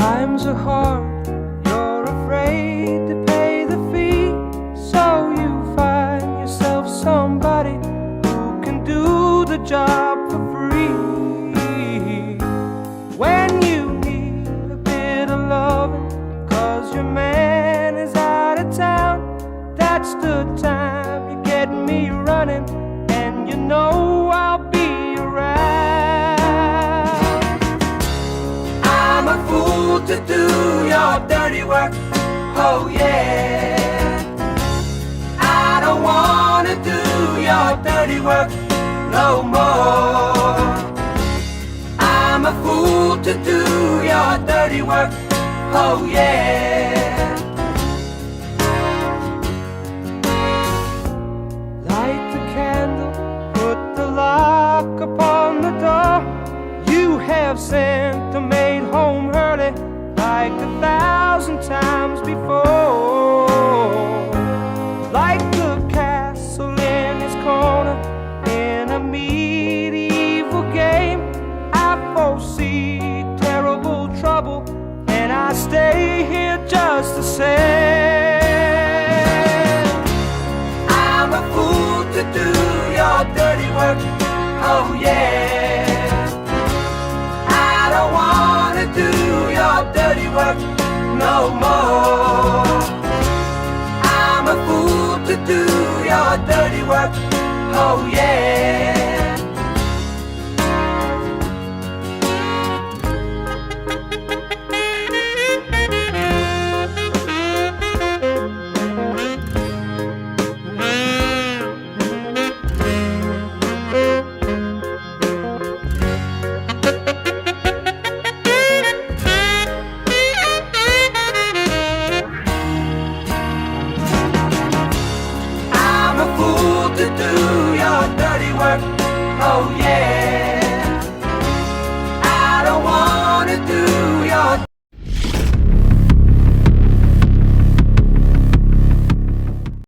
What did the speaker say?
Times are hard, you're afraid to pay the fee, so you find yourself somebody who can do the job for free. When you need a bit of loving, 'cause your man is out of town, that's the time you get me running, and you know I'll be around. I'm a fool to do your dirty work, oh yeah. I don't wanna do your dirty work no more. I'm a fool to do your dirty work, oh yeah. Light the candle, put the lock upon the door. You have sent the maid home early like 1,000 times before. Like the castle in his corner in a medieval game, I foresee terrible trouble, and I stay here just the same. I'm a fool to do your dirty work, oh yeah. I don't wanna do your dirty work no more. I'm a fool to do your dirty work, oh yeah. To do your dirty work, oh yeah.